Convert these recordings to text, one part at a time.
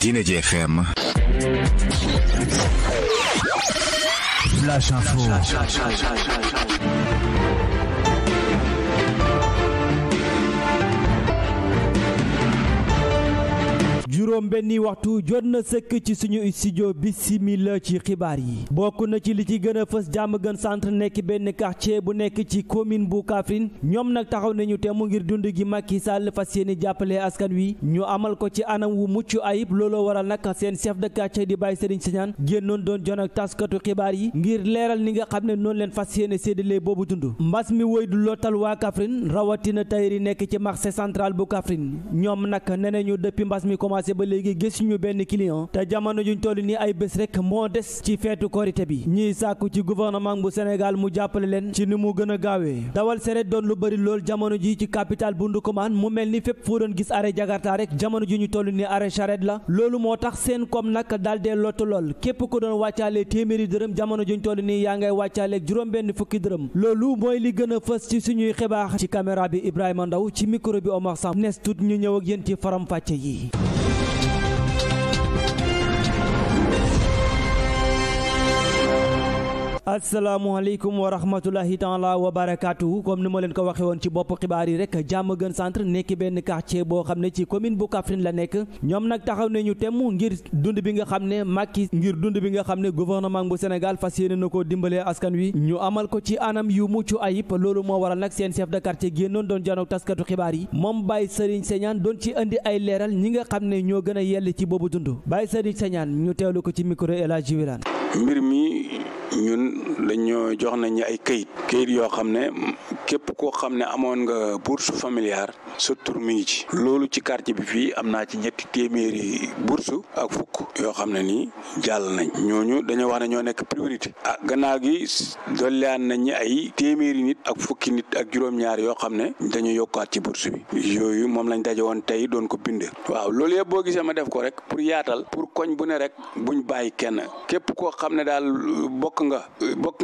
Diine ji FM. Flash Info. juróom benni waxtu jot na sëkk ci suñu studio bisimila ci xibaar yi bokk na ci li ci gën a fës Diamaguène centre nekk benn quartier bu nekk ci commune bu Kaffrine ñoom nag taxaw nañu te mu ngir dund gi Macky Sall fas yéene jàppale askan wi ñu amal ko ci anam wu mucc ayib looloo waral nag seen chef de quartier di Baye Serigne Sagnane génnoon doon jon ak taskatu xibaar yi ngir leeral ni nga xam ne noonu leen fas yéene séddale boobu dund mbas mi woy du lottal waa Kaffrine rawatina tayri nekk ci marché central bu Kaffrine ñoom nag nee nañu depuis mbas mi commencé ba léegi gisuñu benn client te jamono juñ toll nii ay bés rek moo des ci feetu korité bi ñiy sàkku ci gouvernement bu Sénégal mu jàppale leen ci ni mu gën a gaawee dawal seret doon lu bëri lool jamono ji ci capital bu Ndoukoumane mu mel ni fépp foo doon gis arrêt Jakarta rek jamono ji ñu toll nii arrêt charrette la loolu moo tax seen koom nag daal dee lottu lool képp ko doon wàccaale téeméeri dërëm jamono juñ toll nii yaa ngay wàccaaleeg juróom benn fukki dërëm loolu mooy li gën a fës ci suñuy xibaar ci caméra bi Ibrahima Ndaw ci micro bi Omar Sam nes tut ñu ñëw ak yéen ci faram fàcce yi. asalaamaaleykum wa rahmatulahi taala wa barakaatu comme ni ma leen ko waxee woon ci bopp xibaar yi rek Diamaguène centre nekk benn quartier boo xam ne ci commune bu Kaffrine la nekk ñoom nag taxaw nañu temm ngir dund bi nga xam ne Macky ngir dund bi nga xam ne gouvernement bu Sénégal fas yéene na koo dimbalee askan wi ñu amal ko ci anam yu mucc ayib loolu moo waral nag seen chef de quartier génnoon doon janook taskatu xibaar yi moom Baye Serigne Sagnane doon ci indi ay leeral ñi nga xam ne ñoo gën a yell ci boobu dund Baye Serigne Sagnane ñu teewlu ko ci micro El Hadji Wilane. mbir mi ñun dañoo jox nañu ay këyit yoo xam ne képp koo xam ne amoon nga bourse familiale sa tur mi ngi ci loolu ci quartier bi fii am naa ci 300 bourse ak fukk yoo xam ne nii jàll nañ ñooñu dañoo wax ne ñoo nekk priorité gannaaw gi dolliaan nañ ay téeméeri nit ak fukki nit ak juróom-ñaar yoo xam ne dañu yokkaat ci bourse bi yooyu moom lañ daje woon tey doon ko bind waaw loolu yëpp boo gisee ma def ko rek pour yaatal pour koñ bu ne rek buñ bàyyi kenn képp koo xam ne daal bokk nga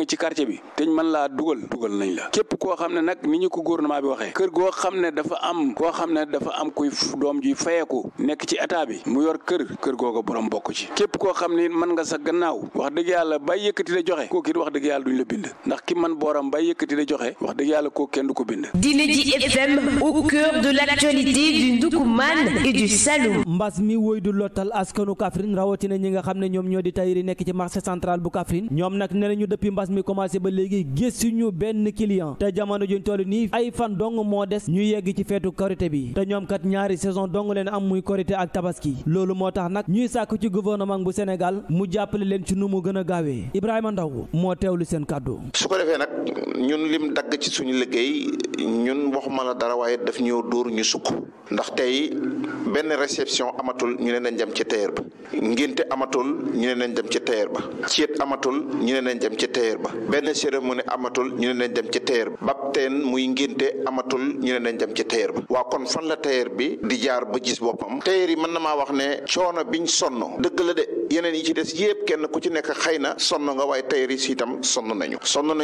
ci quartier bi te ñu mën laa dugal nañ la képp koo xam ne nag ni ñu ko gouvernement bi waxee kër goo xam ne dafa am kuy doom ji fayeeku nekk ci état bi mu yor kër googu borom bokk ci képp koo xam ne mën nga sa gannaaw wax dëgg yàlla bay yëkkati da joxe kooku it wax dëgg yàlla duñ la bind ndax ki man booram bay yëkkati da joxe wax dëgg yàlla kooku kenn du ko bind. Diine ji FM au cœur de l'actualité du Ndoukoumane et du Saloum. mbas mi woy du lottal askanu Kaffrine rawatina ñi nga xam ne ñoom ñoo di tayri nekk ci marché central bu Kaffrine ñoom nag nee nañu depuis mbas mi commencé ba léegi gisuñu benn client te jamono juñ toll nii ay fan dong moo des ñu yegg ci feetu korité bi te ñoom kat ñaari saison dong leen am muy korité ak tabaski loolu moo tax nag ñuy sàkku ci gouvernement bu Sénégal mu jàppale leen ci nu mu gën a gaawee Ibrahima Ndaw moo teewlu seen kàddu. su ko defee nag ñun lim dagg ci suñu liggéey ñun waxuma la dara waaye daf ñëw dóor ñu sukk ndax tey benn réception amatul ñu ne nañ dem ci tailleur ba ngénte amatul ñu ne nañ dem ci tailleur ba ceet amatul ñu ne nañ dem ci tailleur ba benn cérémonie amatul ñu ne nañ dem ci tailleur ba baptême muy ngénte amatul ñu ne nañ dem ci tailleur ba waa kon fan la tailleur bi di jaar ba gis boppam tailleur yi mën na maa wax ne coono biñ sonn dëgg la de yeneen yi ci des yépp kenn ku ci nekk xëy na sonn nga waaye tailleur yi si itam sonn nañ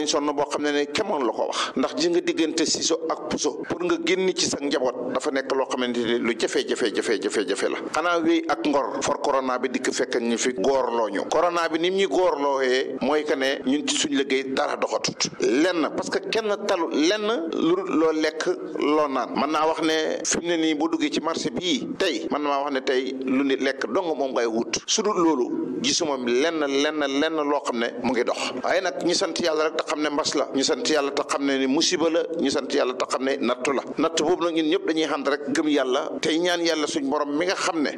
sonn boo xam ne kemoon la ko wax ndax ji nga diggante ciseau ak puso pour nga génn ci sa njaboot dafa nekk loo xamante ni lu jafe la xanaa wéy ak ngor for corona bi dikk fekk ñu fi góorloo ñu corona bi ni ñuy góorlooyee mooy que ne ñun ci suñ liggéey dara doxatut lenn parce que kenn talu lenn lu loo lekk loo naan mën naa wax ne fi mu ne nii bu duggee ci marché bii tey mën naa wax ne tey lu nit lekk dong moom ngay wut su dul loolu gisuma lenn loo xam ne mu ngi dox waaye nag ñu sant yàlla rek te xam ne mbas la ñu sant yàlla te xam ne ni musiba la ñu sant yàlla te xam ne nattu la natt boobu nag ñun ñëpp dañuy xam rek gëm yàlla tey ñaan yàlla suñ borom mi nga xam ne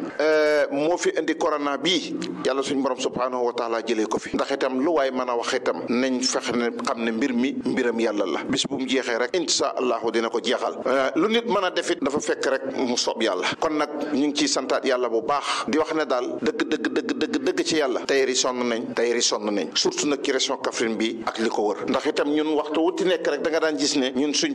moo fi indi corona bii yàlla suñ borom subhanahu wa taala jëlee ko fi ndax itam lu waay mën a wax itam nañ fexe ne xam ne mbir mi mbiram yàlla la bis bu mu jeexee rek insha allahu dina ko jeexal lu nit mën a defit dafa fekk rek mu soob yàlla kon nag ñu ngi ciy santaat yàlla bu baax di wax ne daal dëgg dëgg ci yàlla tailleur yi sonn nañ surtout nag ci région Kaffrine bi ak li ko wër ndax itam ñun waxtu wuti nekk rek da nga daan gis ne ñun suñ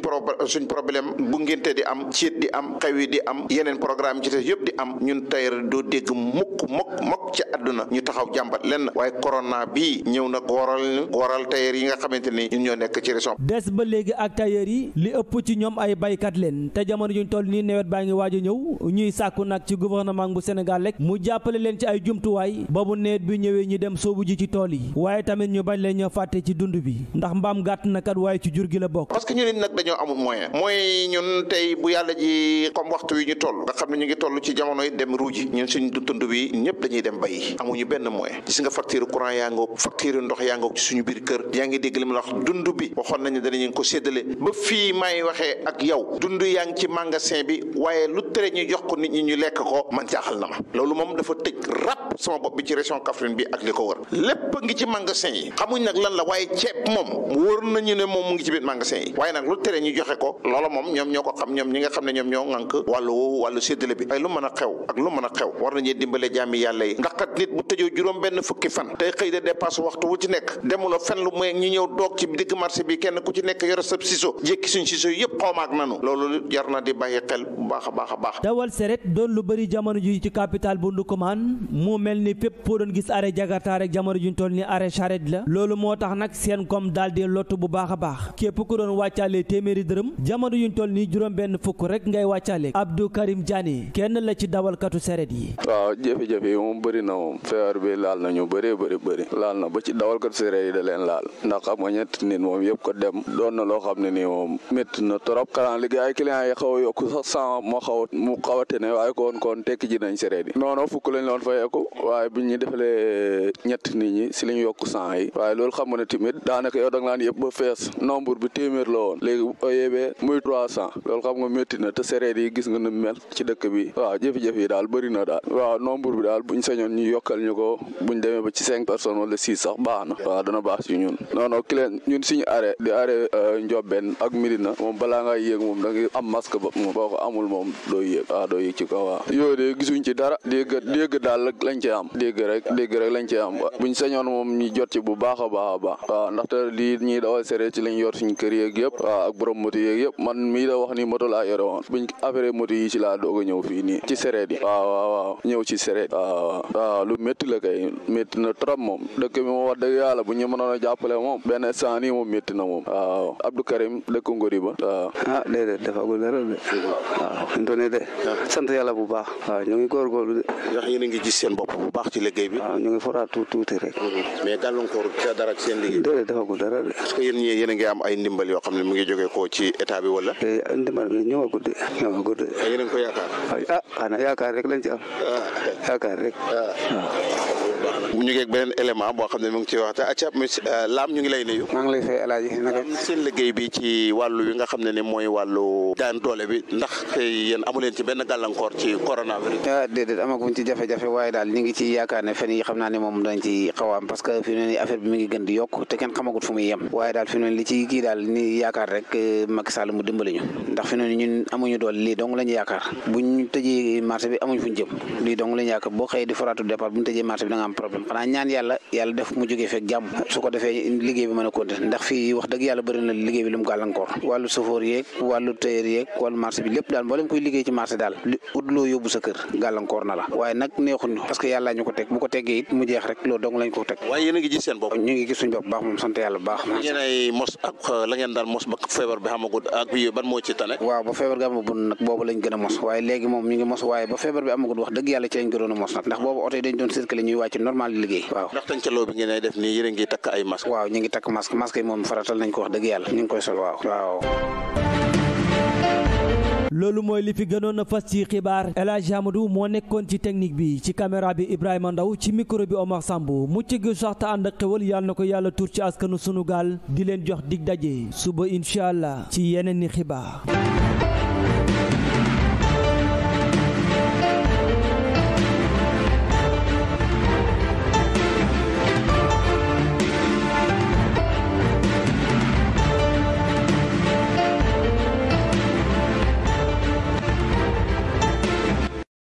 problème bu ngénte di am ciit di am xew yi di am yeneen programme ci te yëpp di am ñun tailleur doo dégg mukk ci àdduna ñu taxaw jàmbat lenn waaye corona bii ñëw nag waral tailleur yi nga xamante ni ñun ñoo nekk ci région des ba léegi ak tailleur yi li ëpp ci ñoom ay baykat leen te jamono juñ toll nii nawet baa ngi waaj a ñëw ñuy sàkku nag ci gouvernement bu Sénégal rek mu jàppale leen ci ay jumtuwaay ba bu nawet bi ñëwee ñu dem soobu ji ci tool yi waaye tamit ñu bañ leen ñoo fàtte ci dund bi ndax mbaam gàtt na kat waaye ci jur gi la bokk. parce que ñu nit nag dañoo amul moyen mooy ñun tey bu yàlla ji comme waxtu wi ñu toll nga xam ne ñu ngi toll ci jamono yi dem ruuji ñun suñ dund bi ñëpp dañuy dem bay amuñu benn moyen gis nga facture courant yaa ngoog facture ndox yaa ngoog ci suñu biir kër yaa ngi dégg li mu wax dund bi waxoon nañu danañu ko séddale ba fii may waxee ak yow dund yaa ngi ci magasin bi waaye lu tere ñu jox ko nit ñi ñu lekk ko man jaaxal na ma loolu moom dafa tëj rap sama bopp bi ci région Kaffrine bi ak li ko wër lépp ngi ci magasin yi xamuñ nag lan la waaye ceeb moom wóor nañu ne moom mu ngi ci biir magasin yi waaye nag lu tere ñu joxe ko loola moom ñoom ñoo ko xam ñoom ñi nga xam ne ñoom ñoo ŋànk wàllu woowu wàllu séddale bi ay lu mën a xew ak lu mën a xew war nañu dimbale jaami yàlla yi ndax kat nit bu tëjoo juróom benn fukki fan tey xëy de dépasse waxtu wu ci nekk demula fen lu mooy ñu ñëw doog ci digg marché bi kenn ku ci nekk yore sa ciseau jékki suñ ciseau yëpp xawmaak nanu loolu jar na di bàyyi xel bu baax a baax dawal seret doon lu bëri jamono ji ci capital bu Ndoukoumane mu mel ni fépp foo doon gis arrêt Jakarta rek jamono juñ toll ni arrêt charrette la loolu moo tax nag seen kom daal di lottu bu baax a baax képp ku doon wàccaale téeméeri dërëm jamono yuñ toll nii juróom benn fukk rek ngay wàccaale Abdou Karim Diané kenn la ci dawalkatu seret yi. waaw jafe-jafe yi moom bëri na moom feebar bi laal nañu bëri laal na ba ci dawalkatu seret yi da leen laal ndax xam nga ñetti nit moom yëpp ko dem doon na loo xam ne nii moom métti na trop xanaa liggéey ay clients yi xaw a yokku sax sans mu xaw a tene waaye kon tekki ji nañ seret yi non fukk lañ loon fayeeku waaye bi ñu defalee ñetti nit ñi si lañ yokku 100 yi waaye loolu xam nga ne tamit daanaka yow da nga naan yëpp ba fees nombre bi téeméer la woon léegi bu yebee muy 300 loolu xam nga métti na te seret yi gis nga nu mel ci dëkk bi waaw jafe-jafe yi daal bëri na daal waaw nombre bi daal buñ sañoon ñu yokkal ñu ko buñ demee ba ci 5 personnes wala 6 sax baax na waaw dana baax ci ñun non client ñun suñu arrêt di arrêt Ndiobène ak Médina moom balaa nga yéeg moom da nga am masque ba moom boo ko amul moom doo yéeg ci kaw waaw yooyu de gisuñ ci dara dégg daal lañ ci am dégg rek lañ ci am buñ sañoon moom ñu jot ci bu baax a baax waaw ndaxte lii ñuy dawal seret ci lañ yor suñ kër yeeg yëpp waaw ak borom moto yeeg yëpp man mii da wax ni moto laa yore woon buñ affaire moto yi ci laa doog a ñëw fii nii ci seret yi waaw ñëw ci seret waaw lu métti la kay métti na trop moom dëkk bi moom wax dëgg yàlla bu ñu mënoon a jàppale moom benn instant nii moom métti na moom waaw Abdou Karim dëkk Ngori ba waaw déedéet defagul dara de waaw fi mu toll nii de sant yàlla bu baax waaw ñu ngi góorgóorlu de ndax yéen a ngi gis seen bopp bu baax ci liggéey bi waaw ñu ngi foraat tuuti rek mais gàllankoor ca dara ci seen liggéey déedéet defagul dara de est-ce que yéen a ngi am ay ndimbal yoo xam ne mu ngi jógee ko ci état bi wala ndimbal bi ñëwagul de yéen a ngi ko yaakaar xanaa yaakaar rek lañ ci am yaakaar rek ñu ngi ak beneen élément boo xam ne mu ngi ci waxtaan acca Lam ñu ngi lay nuyu. maa ngi lay fay El Hadj naka seen liggéey bi ci wàllu wi nga xam ne mooy wàllu daan doole bi ndax yéen amu leen ci benn gàllankoor ci coronavirus. déedéet amaguñ ci jafe-jafe waaye daal ñu ngi ci yaakaar ne fan yi xam naa ne moom dañ ci xaw a am parce que fi mu ne nii affaire bi mi ngi gën di yokk te kenn xamagut fu muy yem waaye daal fi mu ne li ci kii daal ni yaakaar rek Macky Sall mu dimbali ñu ndax fi mu ne nii ñun amuñu doole lii dong lañu yaakaar buñ tëjee marché bi amuñ fuñ jëm lii dong lañu yaakaar boo xëyee di foraatu départ buñ tëjee marché bi da nga am problème xanaa ñaan yàlla def mu jógee fekk jàmm su ko defee liggéey bi mën a continuer ndax fii wax dëgg yàlla bëri na liggéey bi lu mu gàllankoor wàllu chauffeur yeeg wàllu tailleur yeeg wàllu marché bi lépp daal mboolem koy liggéey ci marché daal ut loo yóbbu sa kër gàllankoor na la waaye nag neexuñu parce que yàlla ñu ko teg bu ko teggee it mu jeex rek loolu dong lañ ko teg waaye yéen a ngi gis seen bopp ñu ngi gis suñu bopp baax moom sant yàlla baax yéen ay mos ak la ngeen daan mos ba feebar bi xamagul ak bi ban moo ci tane waaw ba feebar bi amagul nag boobu lañ gën a mos waaye léegi moom ñu ngi mos waaye ba feebar bi amagul wax dëgg yàlla ci lañ gënoon a mos nag ndax boobu oto yi dañ doon circuler ñuy wàcc normal liggéey waaw ndax tàncaloo bi ngeen def nii yéen a ngi takk ay masque waaw ñu ngi takk masque yi moom faratal nañ ko wax dëgg yàlla ñu ngi koy sol waaw loolu mooy li fi gënoon a fas ci xibaar El Hadj Amadou moo nekkoon ci technique bi ci caméra bi Ibrahima Ndaw ci micro bi Omar Samb mucc gi sax te ànd ak xewal yàlla na ko yàlla tur ci askanu sunu gaal di leen jox dig daje suba incha allah ci yeneen i xibaar.